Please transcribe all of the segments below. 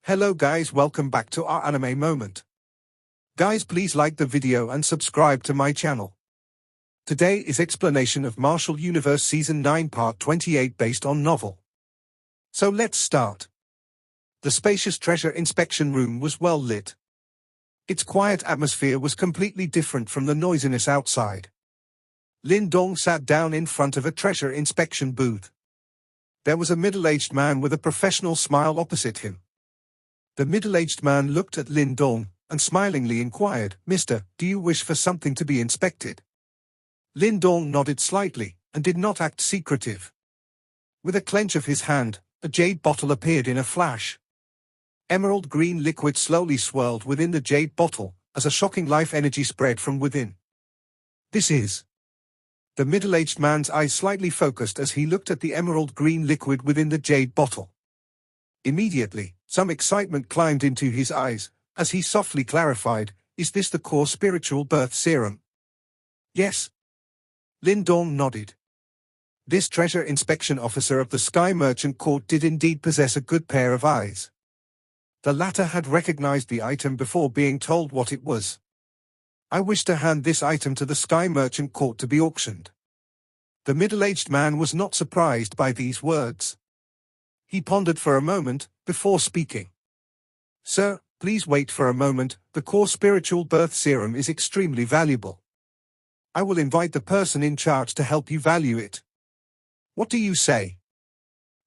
Hello guys, welcome back to our anime moment. Guys, please like the video and subscribe to my channel. Today is explanation of Martial Universe Season 9 Part 28 based on novel. So let's start. The spacious treasure inspection room was well lit. Its quiet atmosphere was completely different from the noisiness outside. Lin Dong sat down in front of a treasure inspection booth. There was a middle-aged man with a professional smile opposite him. The middle-aged man looked at Lin Dong and smilingly inquired, "Mister, do you wish for something to be inspected?" Lin Dong nodded slightly and did not act secretive. With a clench of his hand, a jade bottle appeared in a flash. Emerald green liquid slowly swirled within the jade bottle as a shocking life energy spread from within. This is... The middle-aged man's eyes slightly focused as he looked at the emerald green liquid within the jade bottle. Immediately, some excitement climbed into his eyes, as he softly clarified, "Is this the core spiritual birth serum?" "Yes." Lin Dong nodded. This treasure inspection officer of the Sky Merchant Court did indeed possess a good pair of eyes. The latter had recognized the item before being told what it was. "I wish to hand this item to the Sky Merchant Court to be auctioned." The middle-aged man was not surprised by these words. He pondered for a moment, before speaking. "Sir, please wait for a moment, the core spiritual birth serum is extremely valuable. I will invite the person in charge to help you value it. What do you say?"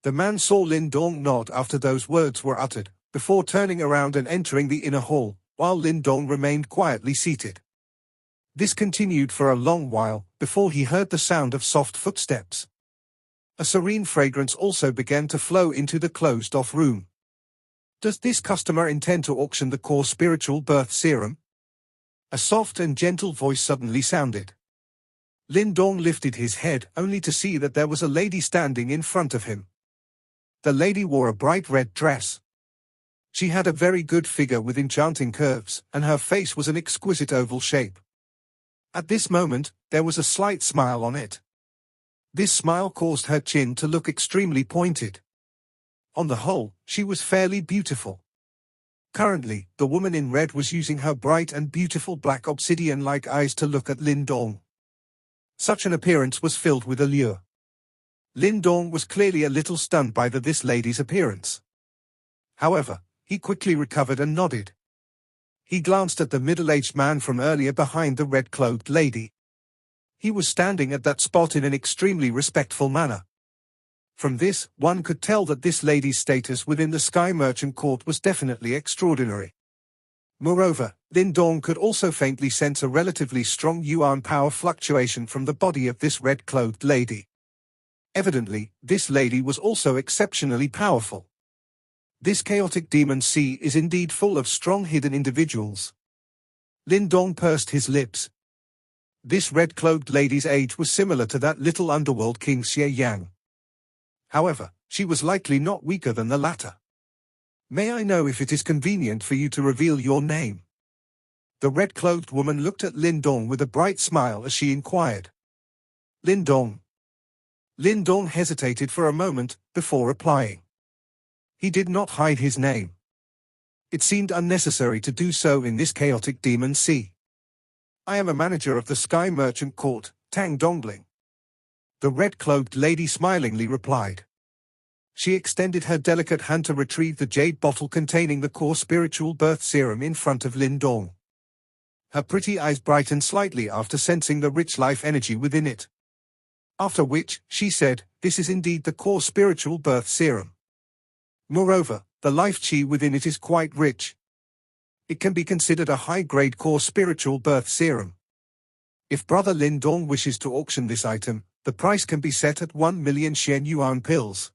The man saw Lin Dong nod after those words were uttered, before turning around and entering the inner hall, while Lin Dong remained quietly seated. This continued for a long while, before he heard the sound of soft footsteps. A serene fragrance also began to flow into the closed-off room. "Does this customer intend to auction the core spiritual birth serum?" A soft and gentle voice suddenly sounded. Lin Dong lifted his head only to see that there was a lady standing in front of him. The lady wore a bright red dress. She had a very good figure with enchanting curves, and her face was an exquisite oval shape. At this moment, there was a slight smile on it. This smile caused her chin to look extremely pointed. On the whole, she was fairly beautiful. Currently, the woman in red was using her bright and beautiful black obsidian-like eyes to look at Lin Dong. Such an appearance was filled with allure. Lin Dong was clearly a little stunned by this lady's appearance. However, he quickly recovered and nodded. He glanced at the middle-aged man from earlier behind the red-clothed lady. He was standing at that spot in an extremely respectful manner. From this, one could tell that this lady's status within the Sky Merchant Court was definitely extraordinary. Moreover, Lin Dong could also faintly sense a relatively strong yuan power fluctuation from the body of this red-clothed lady. Evidently, this lady was also exceptionally powerful. This chaotic demon sea is indeed full of strong hidden individuals. Lin Dong pursed his lips. This red-clothed lady's age was similar to that little underworld king Xie Yang. However, she was likely not weaker than the latter. "May I know if it is convenient for you to reveal your name?" The red-clothed woman looked at Lin Dong with a bright smile as she inquired. "Lin Dong." Lin Dong hesitated for a moment, before replying. He did not hide his name. It seemed unnecessary to do so in this chaotic demon sea. "I am a manager of the Sky Merchant Court, Tang Dongling." The red-cloaked lady smilingly replied. She extended her delicate hand to retrieve the jade bottle containing the core spiritual birth serum in front of Lin Dong. Her pretty eyes brightened slightly after sensing the rich life energy within it. After which, she said, "This is indeed the core spiritual birth serum. Moreover, the life chi within it is quite rich. It can be considered a high-grade core spiritual birth serum. If Brother Lin Dong wishes to auction this item, the price can be set at 1 million Shen Yuan pills.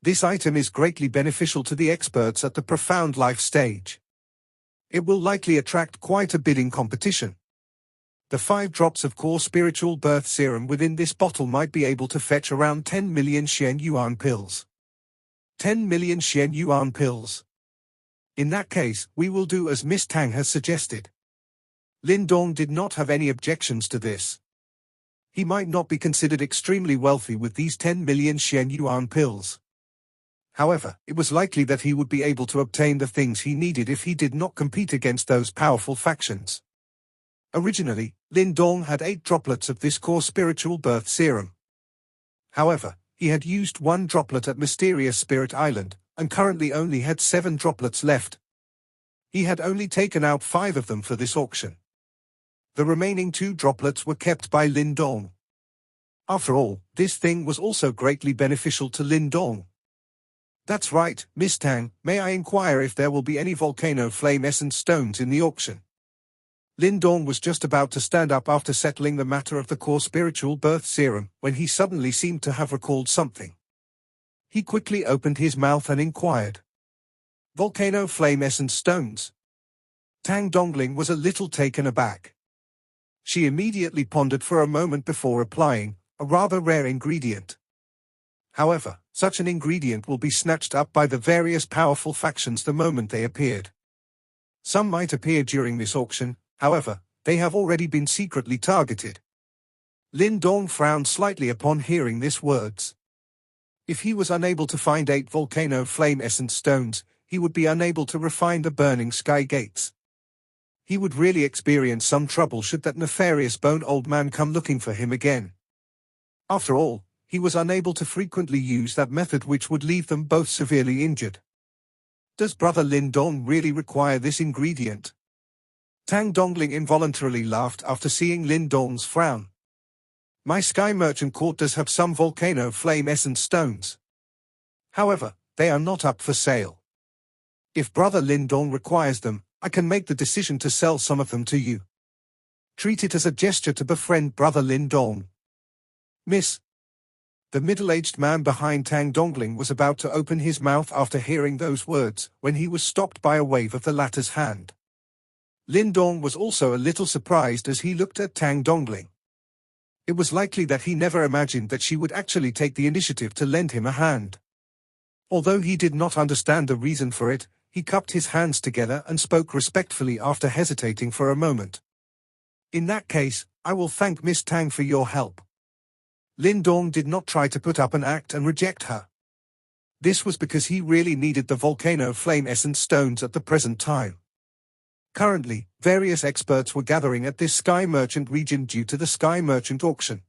This item is greatly beneficial to the experts at the profound life stage. It will likely attract quite a bidding competition. The 5 drops of core spiritual birth serum within this bottle might be able to fetch around 10 million Shen Yuan pills. 10 million Shen Yuan pills. In that case, we will do as Miss Tang has suggested." Lin Dong did not have any objections to this. He might not be considered extremely wealthy with these 10 million Shen Yuan pills. However, it was likely that he would be able to obtain the things he needed if he did not compete against those powerful factions. Originally, Lin Dong had 8 droplets of this core spiritual birth serum. However, he had used 1 droplet at Mysterious Spirit Island, and currently only had 7 droplets left. He had only taken out 5 of them for this auction. The remaining 2 droplets were kept by Lin Dong. After all, this thing was also greatly beneficial to Lin Dong. That's right, Miss Tang, may I inquire if there will be any volcano flame essence stones in the auction? Lin Dong was just about to stand up after settling the matter of the core spiritual birth serum, when he suddenly seemed to have recalled something. He quickly opened his mouth and inquired. Volcano flame essence stones? Tang Dongling was a little taken aback. She immediately pondered for a moment before replying, a rather rare ingredient. However, such an ingredient will be snatched up by the various powerful factions the moment they appeared. Some might appear during this auction, however, they have already been secretly targeted. Lin Dong frowned slightly upon hearing these words. If he was unable to find 8 volcano flame essence stones, he would be unable to refine the burning sky gates. He would really experience some trouble should that nefarious bone old man come looking for him again. After all, he was unable to frequently use that method, which would leave them both severely injured. Does Brother Lin Dong really require this ingredient? Tang Dongling involuntarily laughed after seeing Lin Dong's frown. My sky merchant court does have some volcano flame essence stones. However, they are not up for sale. If Brother Lin Dong requires them, I can make the decision to sell some of them to you. Treat it as a gesture to befriend Brother Lin Dong. Miss. The middle-aged man behind Tang Dongling was about to open his mouth after hearing those words, when he was stopped by a wave of the latter's hand. Lin Dong was also a little surprised as he looked at Tang Dongling. It was likely that he never imagined that she would actually take the initiative to lend him a hand. Although he did not understand the reason for it, he cupped his hands together and spoke respectfully after hesitating for a moment. In that case, I will thank Miss Tang for your help. Lin Dong did not try to put up an act and reject her. This was because he really needed the volcano flame essence stones at the present time. Currently, various experts were gathering at this Sky Merchant region due to the Sky Merchant auction.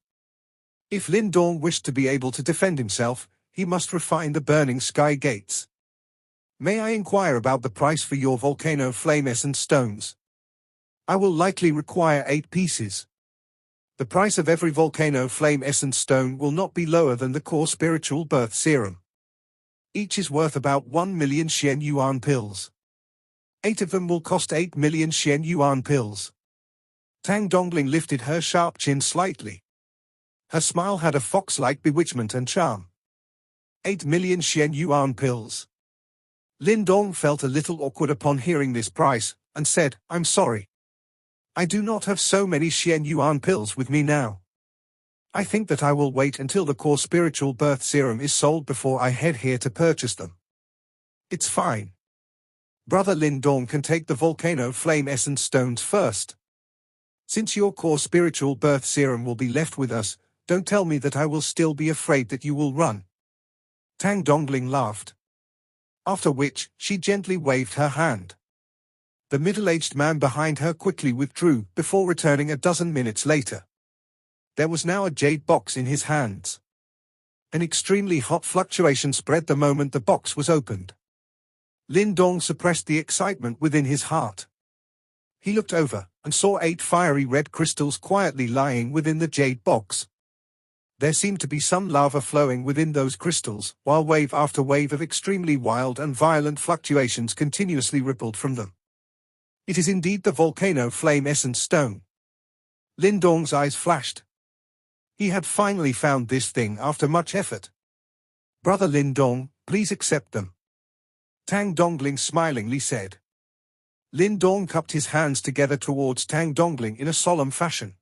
If Lin Dong wished to be able to defend himself, he must refine the burning sky gates. May I inquire about the price for your volcano flame essence stones? I will likely require 8 pieces. The price of every volcano flame essence stone will not be lower than the core spiritual birth serum. Each is worth about 1 million Xian Yuan pills. 8 of them will cost 8 million Xian Yuan pills. Tang Dongling lifted her sharp chin slightly. Her smile had a fox-like bewitchment and charm. 8 million Xian Yuan pills. Lin Dong felt a little awkward upon hearing this price, and said, I'm sorry. I do not have so many Xian Yuan pills with me now. I think that I will wait until the core spiritual birth serum is sold before I head here to purchase them. It's fine. Brother Lin Dong can take the volcano flame essence stones first. Since your core spiritual birth serum will be left with us, don't tell me that I will still be afraid that you will run. Tang Dongling laughed. After which, she gently waved her hand. The middle-aged man behind her quickly withdrew, before returning a dozen minutes later. There was now a jade box in his hands. An extremely hot fluctuation spread the moment the box was opened. Lin Dong suppressed the excitement within his heart. He looked over, and saw 8 fiery red crystals quietly lying within the jade box. There seemed to be some lava flowing within those crystals, while wave after wave of extremely wild and violent fluctuations continuously rippled from them. It is indeed the volcano flame essence stone. Lin Dong's eyes flashed. He had finally found this thing after much effort. Brother Lin Dong, please accept them. Tang Dongling smilingly said. Lin Dong cupped his hands together towards Tang Dongling in a solemn fashion.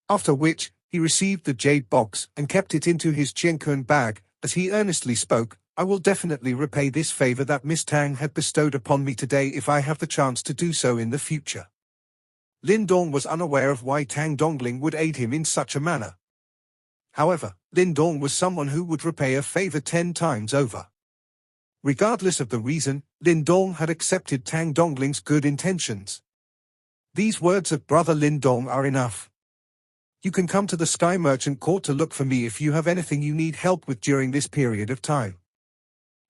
After which, he received the jade box and kept it into his Qiankun bag, as he earnestly spoke, I will definitely repay this favor that Miss Tang had bestowed upon me today if I have the chance to do so in the future. Lin Dong was unaware of why Tang Dongling would aid him in such a manner. However, Lin Dong was someone who would repay a favor 10 times over. Regardless of the reason, Lin Dong had accepted Tang Dongling's good intentions. These words of Brother Lin Dong are enough. You can come to the Sky Merchant Court to look for me if you have anything you need help with during this period of time.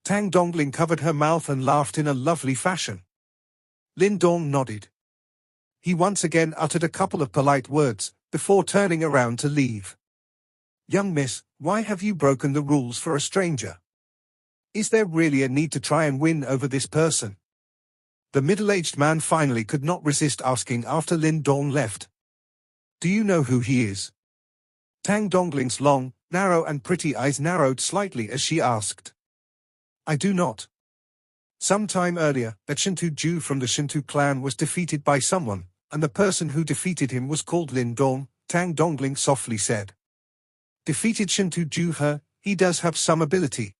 Tang Dongling covered her mouth and laughed in a lovely fashion. Lin Dong nodded. He once again uttered a couple of polite words, before turning around to leave. Young miss, why have you broken the rules for a stranger? Is there really a need to try and win over this person? The middle-aged man finally could not resist asking after Lin Dong left. Do you know who he is? Tang Dongling's long, narrow and pretty eyes narrowed slightly as she asked. I do not. Some time earlier, that Shintu Ju from the Shintu clan was defeated by someone, and the person who defeated him was called Lin Dong, Tang Dongling softly said. Defeated Shintu Ju he does have some ability.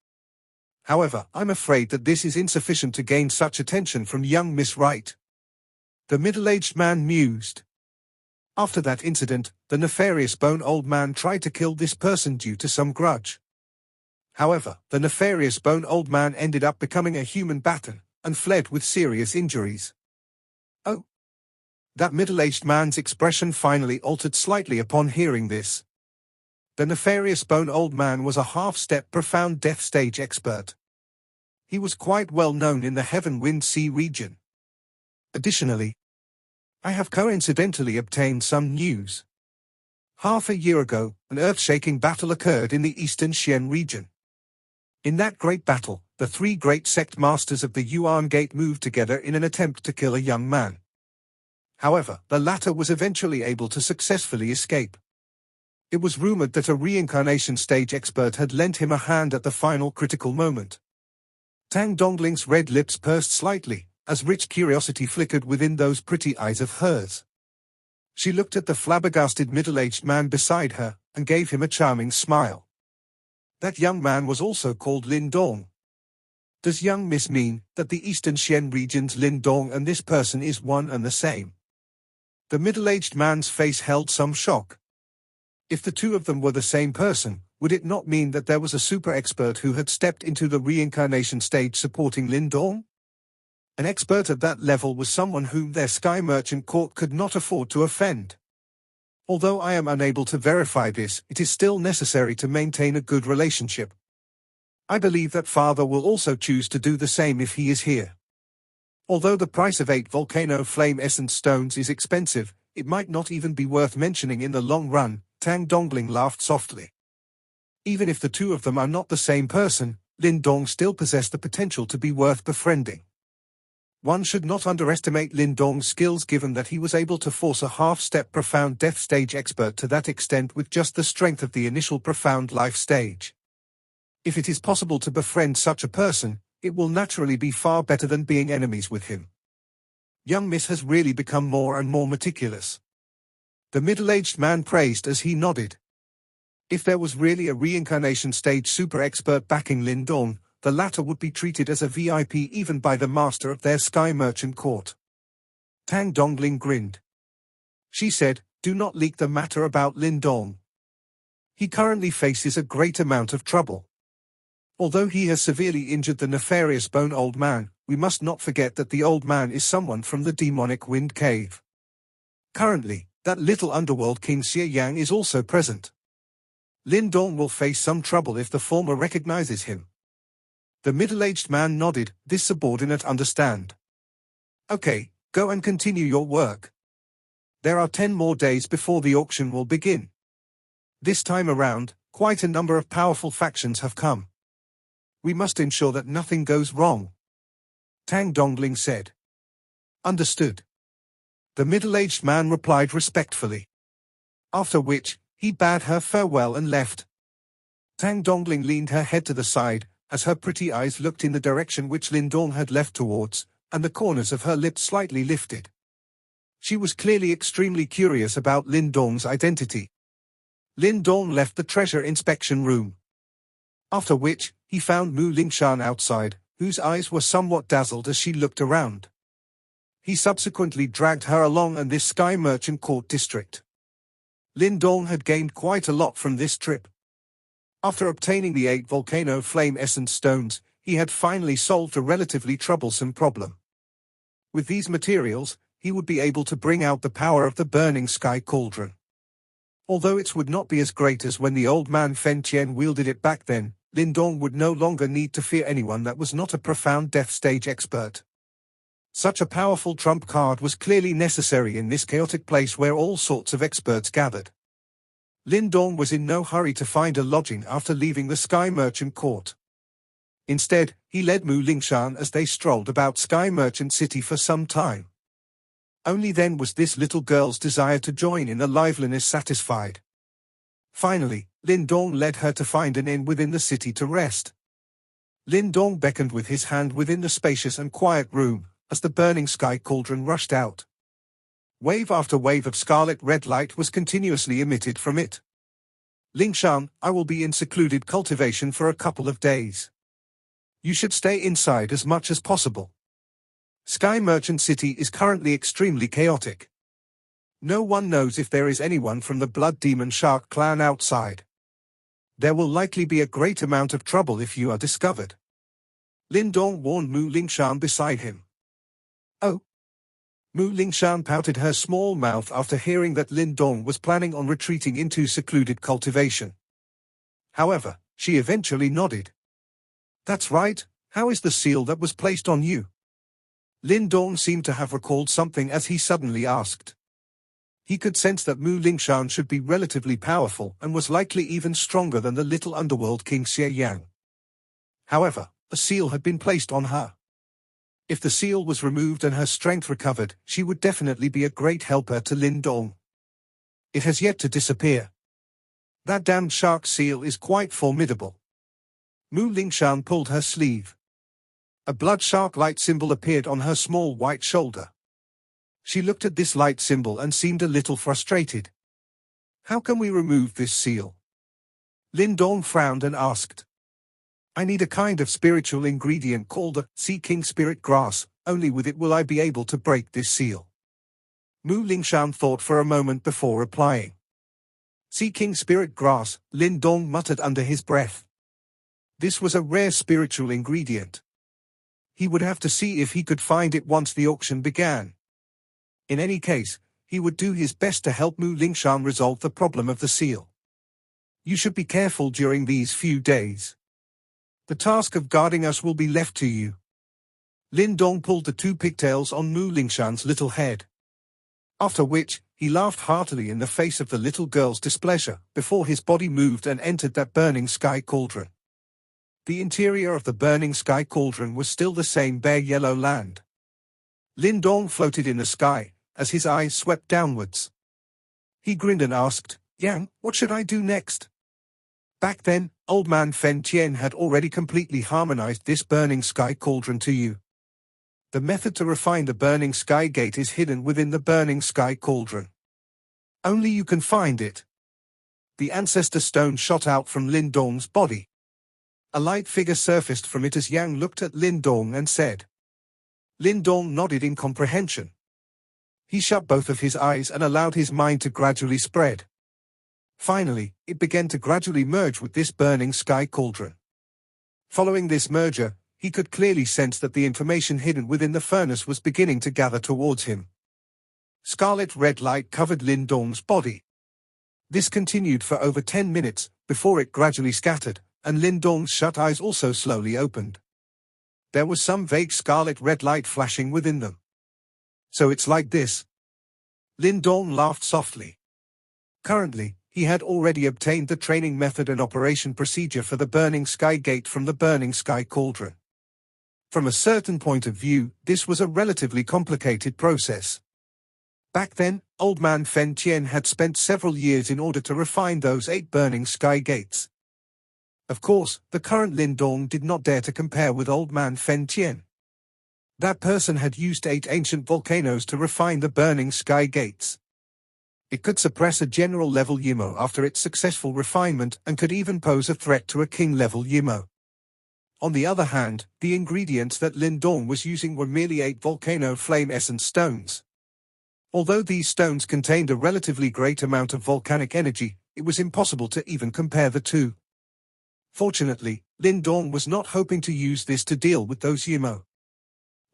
However, I'm afraid that this is insufficient to gain such attention from young Miss Wright. The middle-aged man mused. After that incident, the nefarious Bone Old Man tried to kill this person due to some grudge. However, the nefarious Bone Old Man ended up becoming a human baton, and fled with serious injuries. Oh! That middle-aged man's expression finally altered slightly upon hearing this. The nefarious Bone Old Man was a half-step profound death stage expert. He was quite well known in the Heaven Wind Sea region. Additionally, I have coincidentally obtained some news. Half a year ago, an earth-shaking battle occurred in the Eastern Xian region. In that great battle, the three great sect masters of the Yuan Gate moved together in an attempt to kill a young man. However, the latter was eventually able to successfully escape. It was rumored that a reincarnation stage expert had lent him a hand at the final critical moment. Tang Dongling's red lips pursed slightly, as rich curiosity flickered within those pretty eyes of hers. She looked at the flabbergasted middle-aged man beside her, and gave him a charming smile. That young man was also called Lin Dong. Does young miss mean that the Eastern Xian region's Lin Dong and this person is one and the same? The middle-aged man's face held some shock. If the two of them were the same person, would it not mean that there was a super expert who had stepped into the reincarnation stage supporting Lin Dong? An expert at that level was someone whom their Sky Merchant Court could not afford to offend. Although I am unable to verify this, it is still necessary to maintain a good relationship. I believe that Father will also choose to do the same if he is here. Although the price of 8 volcano flame essence stones is expensive, it might not even be worth mentioning in the long run. Tang Dongling laughed softly. Even if the two of them are not the same person, Lin Dong still possessed the potential to be worth befriending. One should not underestimate Lin Dong's skills given that he was able to force a half-step profound death stage expert to that extent with just the strength of the initial profound life stage. If it is possible to befriend such a person, it will naturally be far better than being enemies with him. Young Miss has really become more and more meticulous. The middle-aged man praised as he nodded. If there was really a reincarnation stage super expert backing Lin Dong, the latter would be treated as a VIP even by the master of their Sky Merchant Court. Tang Dongling grinned. She said, do not leak the matter about Lin Dong. He currently faces a great amount of trouble. Although he has severely injured the nefarious Bone Old Man, we must not forget that the old man is someone from the demonic Wind Cave. Currently, that little underworld King Xie Yang is also present. Lin Dong will face some trouble if the former recognizes him. The middle-aged man nodded, this subordinate understand. Okay, go and continue your work. There are 10 more days before the auction will begin. This time around, quite a number of powerful factions have come. We must ensure that nothing goes wrong. Tang Dongling said. Understood. The middle-aged man replied respectfully. After which, he bade her farewell and left. Tang Dongling leaned her head to the side, as her pretty eyes looked in the direction which Lin Dong had left towards, and the corners of her lips slightly lifted. She was clearly extremely curious about Lin Dong's identity. Lin Dong left the treasure inspection room. After which, he found Mu Lingshan outside, whose eyes were somewhat dazzled as she looked around. He subsequently dragged her along in this Sky Merchant Court district. Lin Dong had gained quite a lot from this trip. After obtaining the 8 volcano flame essence stones, he had finally solved a relatively troublesome problem. With these materials, he would be able to bring out the power of the burning sky cauldron. Although it would not be as great as when the old man Fen Tian wielded it back then, Lin Dong would no longer need to fear anyone that was not a profound death stage expert. Such a powerful trump card was clearly necessary in this chaotic place where all sorts of experts gathered. Lin Dong was in no hurry to find a lodging after leaving the Sky Merchant Court. Instead, he led Mu Lingshan as they strolled about Sky Merchant City for some time. Only then was this little girl's desire to join in the liveliness satisfied. Finally, Lin Dong led her to find an inn within the city to rest. Lin Dong beckoned with his hand within the spacious and quiet room, as the burning sky cauldron rushed out. Wave after wave of scarlet red light was continuously emitted from it. Lingshan, I will be in secluded cultivation for a couple of days. You should stay inside as much as possible. Sky Merchant City is currently extremely chaotic. No one knows if there is anyone from the Blood Demon Shark clan outside. There will likely be a great amount of trouble if you are discovered. Lin Dong warned Mu Lingshan beside him. Oh. Mu Lingshan pouted her small mouth after hearing that Lin Dong was planning on retreating into secluded cultivation. However, she eventually nodded. That's right, how is the seal that was placed on you? Lin Dong seemed to have recalled something as he suddenly asked. He could sense that Mu Lingshan should be relatively powerful and was likely even stronger than the little underworld king Xie Yang. However, a seal had been placed on her. If the seal was removed and her strength recovered, she would definitely be a great helper to Lin Dong. It has yet to disappear. That damned shark seal is quite formidable. Mu Lingshan pulled her sleeve. A blood shark light symbol appeared on her small white shoulder. She looked at this light symbol and seemed a little frustrated. How can we remove this seal? Lin Dong frowned and asked. I need a kind of spiritual ingredient called the Sea King Spirit Grass, only with it will I be able to break this seal. Mu Lingshan thought for a moment before replying. Sea King Spirit Grass, Lin Dong muttered under his breath. This was a rare spiritual ingredient. He would have to see if he could find it once the auction began. In any case, he would do his best to help Mu Lingshan resolve the problem of the seal. You should be careful during these few days. The task of guarding us will be left to you. Lin Dong pulled the two pigtails on Mu Lingshan's little head. After which, he laughed heartily in the face of the little girl's displeasure, before his body moved and entered that burning sky cauldron. The interior of the burning sky cauldron was still the same bare yellow land. Lin Dong floated in the sky, as his eyes swept downwards. He grinned and asked, Yang, what should I do next? Back then, old man Fen Tian had already completely harmonized this burning sky cauldron to you. The method to refine the burning sky gate is hidden within the burning sky cauldron. Only you can find it. The ancestor stone shot out from Lin Dong's body. A light figure surfaced from it as Yang looked at Lin Dong and said. Lin Dong nodded in comprehension. He shut both of his eyes and allowed his mind to gradually spread. Finally, it began to gradually merge with this burning sky cauldron. Following this merger, he could clearly sense that the information hidden within the furnace was beginning to gather towards him. Scarlet red light covered Lin Dong's body. This continued for over 10 minutes, before it gradually scattered, and Lin Dong's shut eyes also slowly opened. There was some vague scarlet red light flashing within them. So it's like this. Lin Dong laughed softly. Currently, he had already obtained the training method and operation procedure for the burning sky gate from the burning sky cauldron. From a certain point of view, this was a relatively complicated process. Back then, old man Fen Tian had spent several years in order to refine those 8 burning sky gates. Of course, the current Lin Dong did not dare to compare with old man Fen Tian. That person had used 8 ancient volcanoes to refine the burning sky gates. It could suppress a general-level Yimo after its successful refinement and could even pose a threat to a king-level Yimo. On the other hand, the ingredients that Lin Dong was using were merely 8 volcano flame essence stones. Although these stones contained a relatively great amount of volcanic energy, it was impossible to even compare the two. Fortunately, Lin Dong was not hoping to use this to deal with those Yimo.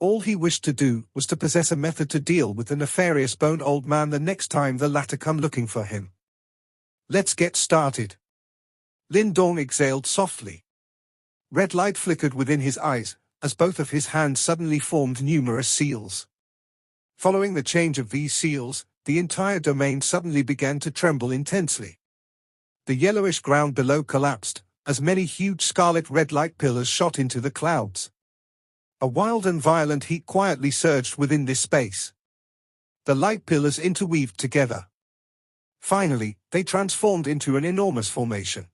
All he wished to do was to possess a method to deal with the nefarious boned old man the next time the latter come looking for him. Let's get started. Lin Dong exhaled softly. Red light flickered within his eyes, as both of his hands suddenly formed numerous seals. Following the change of these seals, the entire domain suddenly began to tremble intensely. The yellowish ground below collapsed, as many huge scarlet red light pillars shot into the clouds. A wild and violent heat quietly surged within this space. The light pillars interweaved together. Finally, they transformed into an enormous formation.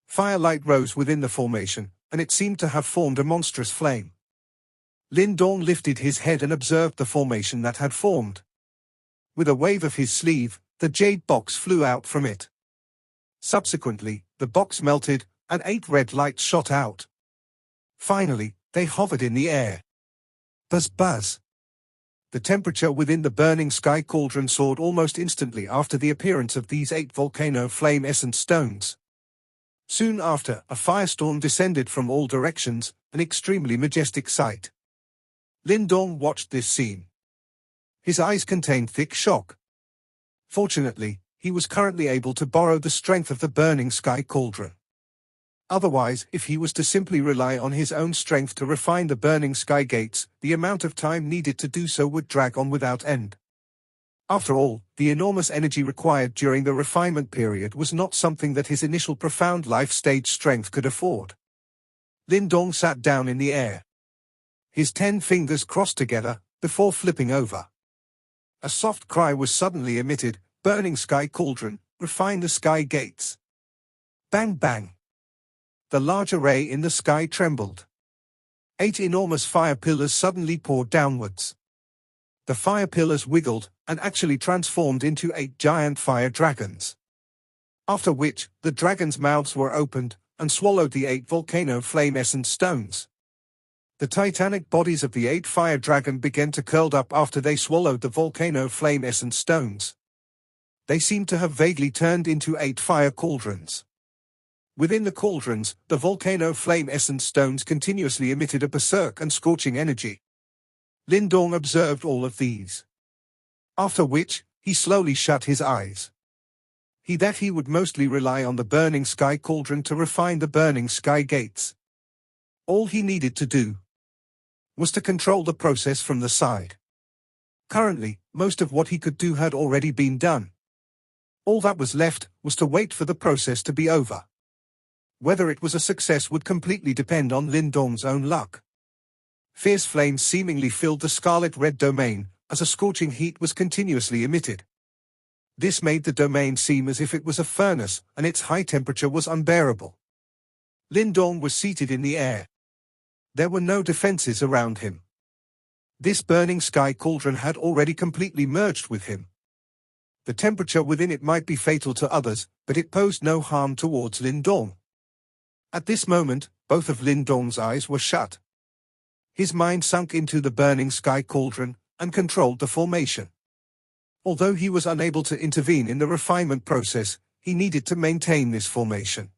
Firelight rose within the formation, and it seemed to have formed a monstrous flame. Lin Dong lifted his head and observed the formation that had formed. With a wave of his sleeve, the jade box flew out from it. Subsequently, the box melted, and 8 red lights shot out. Finally, they hovered in the air. Buzz buzz. The temperature within the burning sky cauldron soared almost instantly after the appearance of these 8 volcano flame-essence stones. Soon after, a firestorm descended from all directions, an extremely majestic sight. Lin Dong watched this scene. His eyes contained thick shock. Fortunately, he was currently able to borrow the strength of the burning sky cauldron. Otherwise, if he was to simply rely on his own strength to refine the burning sky gates, the amount of time needed to do so would drag on without end. After all, the enormous energy required during the refinement period was not something that his initial profound life stage strength could afford. Lin Dong sat down in the air. His 10 fingers crossed together, before flipping over. A soft cry was suddenly emitted. Burning sky cauldron, refine the sky gates. Bang bang. The large array in the sky trembled. 8 enormous fire pillars suddenly poured downwards. The fire pillars wiggled, and actually transformed into 8 giant fire dragons. After which, the dragons' mouths were opened, and swallowed the 8 volcano flame-essence stones. The titanic bodies of the 8 fire dragon began to curl up after they swallowed the volcano flame-essence stones. They seemed to have vaguely turned into 8 fire cauldrons. Within the cauldrons, the volcano flame-essence stones continuously emitted a berserk and scorching energy. Lin Dong observed all of these. After which, he slowly shut his eyes. He would mostly rely on the burning sky cauldron to refine the burning sky gates. All he needed to do was to control the process from the side. Currently, most of what he could do had already been done. All that was left was to wait for the process to be over. Whether it was a success would completely depend on Lin Dong's own luck. Fierce flames seemingly filled the scarlet-red domain, as a scorching heat was continuously emitted. This made the domain seem as if it was a furnace, and its high temperature was unbearable. Lin Dong was seated in the air. There were no defenses around him. This burning sky cauldron had already completely merged with him. The temperature within it might be fatal to others, but it posed no harm towards Lin Dong. At this moment, both of Lin Dong's eyes were shut. His mind sunk into the burning sky cauldron, and controlled the formation. Although he was unable to intervene in the refinement process, he needed to maintain this formation.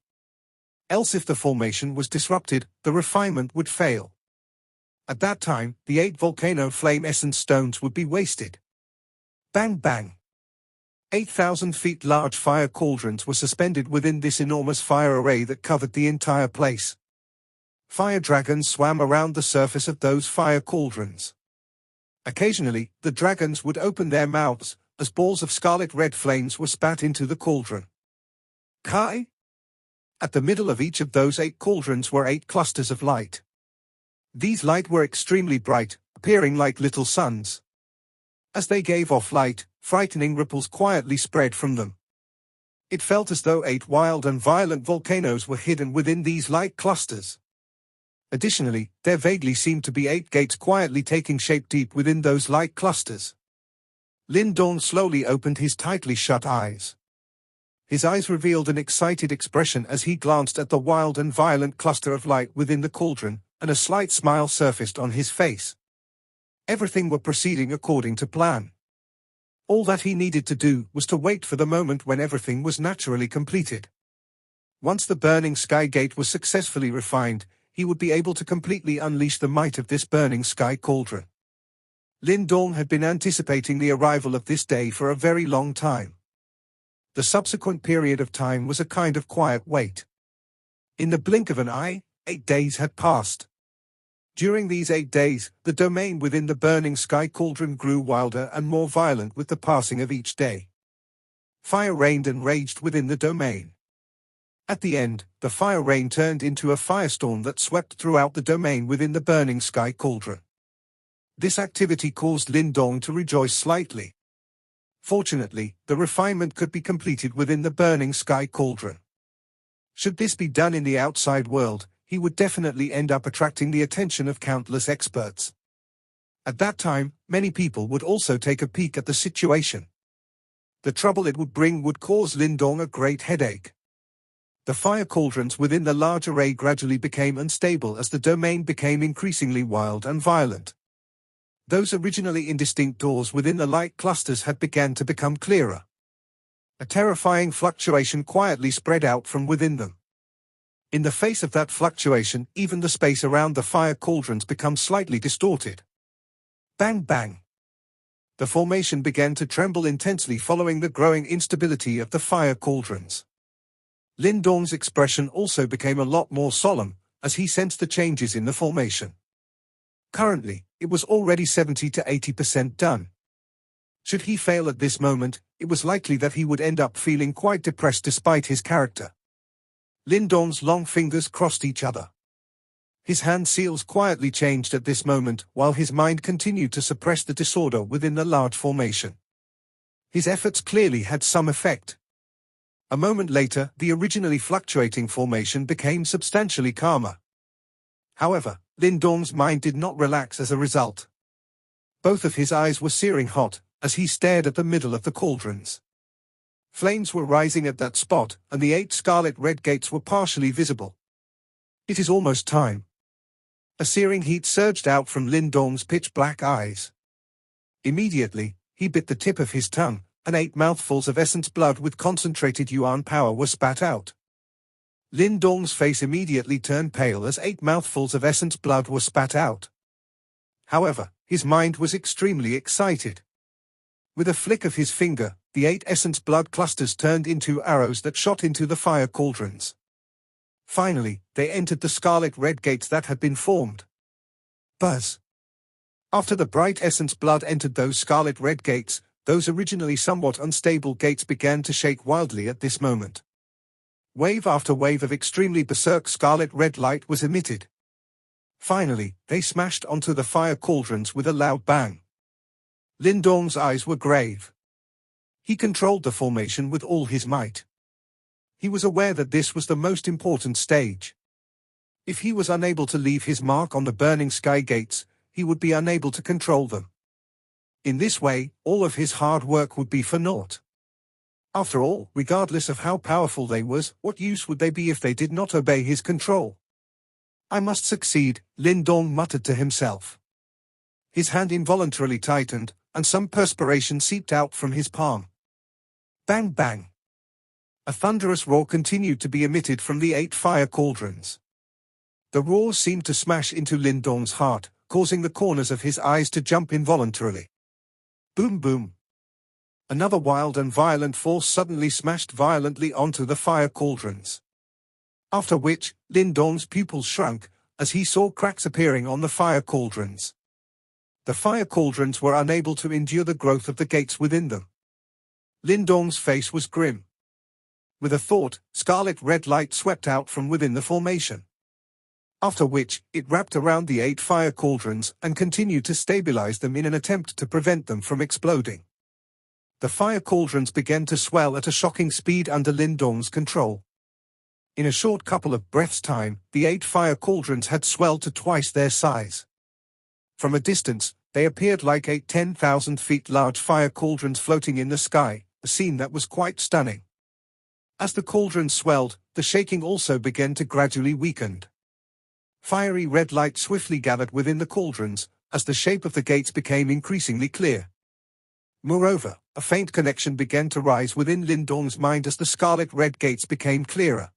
Else if the formation was disrupted, the refinement would fail. At that time, the 8 volcano flame-essence stones would be wasted. Bang bang. 8,000 feet large fire cauldrons were suspended within this enormous fire array that covered the entire place. Fire dragons swam around the surface of those fire cauldrons. Occasionally, the dragons would open their mouths, as balls of scarlet-red flames were spat into the cauldron. Kai? At the middle of each of those 8 cauldrons were 8 clusters of light. These light were extremely bright, appearing like little suns. As they gave off light, frightening ripples quietly spread from them. It felt as though 8 wild and violent volcanoes were hidden within these light clusters. Additionally, there vaguely seemed to be 8 gates quietly taking shape deep within those light clusters. Lin Dong slowly opened his tightly shut eyes. His eyes revealed an excited expression as he glanced at the wild and violent cluster of light within the cauldron, and a slight smile surfaced on his face. Everything were proceeding according to plan. All that he needed to do was to wait for the moment when everything was naturally completed. Once the burning sky gate was successfully refined, he would be able to completely unleash the might of this burning sky cauldron. Lin Dong had been anticipating the arrival of this day for a very long time. The subsequent period of time was a kind of quiet wait. In the blink of an eye, 8 days had passed. During these 8 days, the domain within the burning sky cauldron grew wilder and more violent with the passing of each day. Fire reigned and raged within the domain. At the end, the fire rain turned into a firestorm that swept throughout the domain within the burning sky cauldron. This activity caused Lin Dong to rejoice slightly. Fortunately, the refinement could be completed within the burning sky cauldron. Should this be done in the outside world, he would definitely end up attracting the attention of countless experts. At that time, many people would also take a peek at the situation. The trouble it would bring would cause Lin Dong a great headache. The fire cauldrons within the large array gradually became unstable as the domain became increasingly wild and violent. Those originally indistinct doors within the light clusters had begun to become clearer. A terrifying fluctuation quietly spread out from within them. In the face of that fluctuation, even the space around the fire cauldrons became slightly distorted. Bang bang. The formation began to tremble intensely following the growing instability of the fire cauldrons. Lin Dong's expression also became a lot more solemn, as he sensed the changes in the formation. Currently, it was already 70 to 80% done. Should he fail at this moment, it was likely that he would end up feeling quite depressed despite his character. Lin Dong's long fingers crossed each other. His hand seals quietly changed at this moment, while his mind continued to suppress the disorder within the large formation. His efforts clearly had some effect. A moment later, the originally fluctuating formation became substantially calmer. However, Lin Dong's mind did not relax as a result. Both of his eyes were searing hot, as he stared at the middle of the cauldrons. Flames were rising at that spot, and the 8 scarlet red gates were partially visible. It is almost time. A searing heat surged out from Lin Dong's pitch-black eyes. Immediately, he bit the tip of his tongue, and 8 mouthfuls of essence blood with concentrated yuan power were spat out. Lin Dong's face immediately turned pale as 8 mouthfuls of essence blood were spat out. However, his mind was extremely excited. With a flick of his finger, the 8 essence blood clusters turned into arrows that shot into the fire cauldrons. Finally, they entered the scarlet red gates that had been formed. Buzz. After the bright essence blood entered those scarlet red gates, those originally somewhat unstable gates began to shake wildly at this moment. Wave after wave of extremely berserk scarlet red light was emitted. Finally, they smashed onto the fire cauldrons with a loud bang. Lin Dong's eyes were grave. He controlled the formation with all his might. He was aware that this was the most important stage. If he was unable to leave his mark on the burning sky gates, he would be unable to control them. In this way, all of his hard work would be for naught. After all, regardless of how powerful they was, what use would they be if they did not obey his control? I must succeed, Lin Dong muttered to himself. His hand involuntarily tightened, and some perspiration seeped out from his palm. Bang bang. A thunderous roar continued to be emitted from the 8 fire cauldrons. The roar seemed to smash into Lin Dong's heart, causing the corners of his eyes to jump involuntarily. Boom boom. Another wild and violent force suddenly smashed violently onto the fire cauldrons. After which, Lin Dong's pupils shrunk, as he saw cracks appearing on the fire cauldrons. The fire cauldrons were unable to endure the growth of the gates within them. Lin Dong's face was grim. With a thought, scarlet red light swept out from within the formation. After which, it wrapped around the 8 fire cauldrons and continued to stabilize them in an attempt to prevent them from exploding. The fire cauldrons began to swell at a shocking speed under Lin Dong's control. In a short couple of breaths' time, the 8 fire cauldrons had swelled to twice their size. From a distance, they appeared like 8 10,000 feet large fire cauldrons floating in the sky, a scene that was quite stunning. As the cauldrons swelled, the shaking also began to gradually weaken. Fiery red light swiftly gathered within the cauldrons, as the shape of the gates became increasingly clear. Moreover, a faint connection began to rise within Lin Dong's mind as the scarlet red gates became clearer.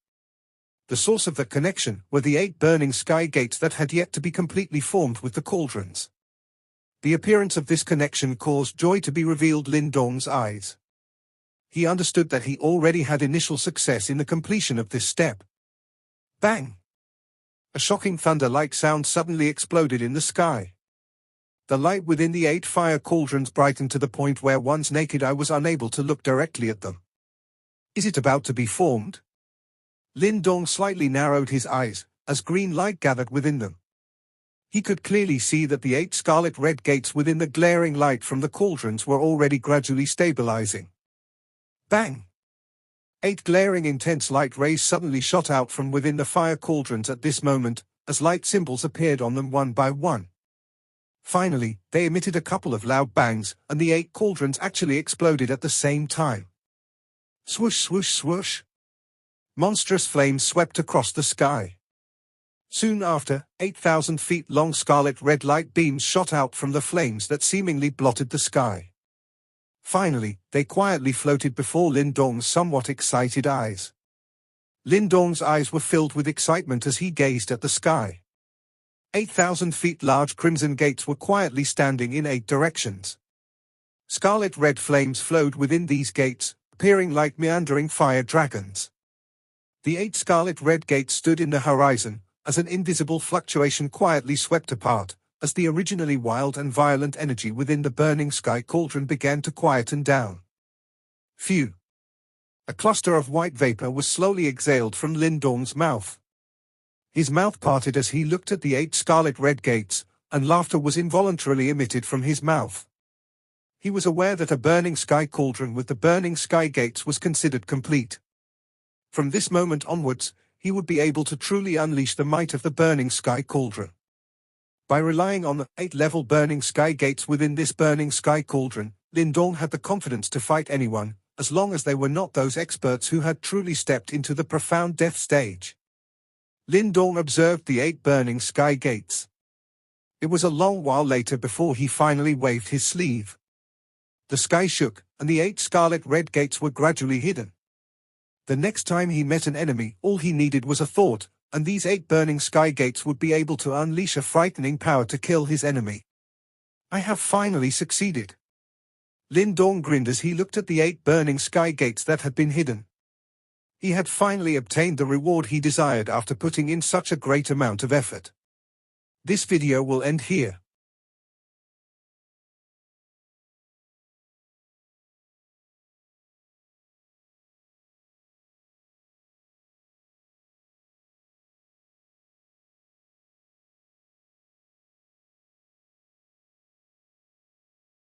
The source of the connection were the 8 burning sky gates that had yet to be completely formed with the cauldrons. The appearance of this connection caused joy to be revealed in Lin Dong's eyes. He understood that he already had initial success in the completion of this step. Bang! A shocking thunder-like sound suddenly exploded in the sky. The light within the 8 fire cauldrons brightened to the point where one's naked eye was unable to look directly at them. Is it about to be formed? Lin Dong slightly narrowed his eyes, as green light gathered within them. He could clearly see that the 8 scarlet-red gates within the glaring light from the cauldrons were already gradually stabilizing. Bang! 8 glaring intense light rays suddenly shot out from within the fire cauldrons at this moment, as light symbols appeared on them one by one. Finally, they emitted a couple of loud bangs, and the 8 cauldrons actually exploded at the same time. Swoosh, swoosh, swoosh! Monstrous flames swept across the sky. Soon after, 8,000 feet long scarlet-red light beams shot out from the flames that seemingly blotted the sky. Finally, they quietly floated before Lin Dong's somewhat excited eyes. Lin Dong's eyes were filled with excitement as he gazed at the sky. 8,000 feet large crimson gates were quietly standing in 8 directions. Scarlet-red flames flowed within these gates, appearing like meandering fire dragons. The 8 scarlet-red gates stood in the horizon, as an invisible fluctuation quietly swept apart, as the originally wild and violent energy within the burning sky cauldron began to quieten down. Phew! A cluster of white vapor was slowly exhaled from Lin Dong's mouth. His mouth parted as he looked at the 8 scarlet-red gates, and laughter was involuntarily emitted from his mouth. He was aware that a burning sky cauldron with the burning sky gates was considered complete. From this moment onwards, he would be able to truly unleash the might of the burning sky cauldron. By relying on the 8-level burning sky gates within this burning sky cauldron, Lin Dong had the confidence to fight anyone, as long as they were not those experts who had truly stepped into the profound death stage. Lin Dong observed the 8 burning sky gates. It was a long while later before he finally waved his sleeve. The sky shook, and the 8 scarlet-red gates were gradually hidden. The next time he met an enemy, all he needed was a thought, and these 8 burning sky gates would be able to unleash a frightening power to kill his enemy. I have finally succeeded. Lin Dong grinned as he looked at the 8 burning sky gates that had been hidden. He had finally obtained the reward he desired after putting in such a great amount of effort. This video will end here.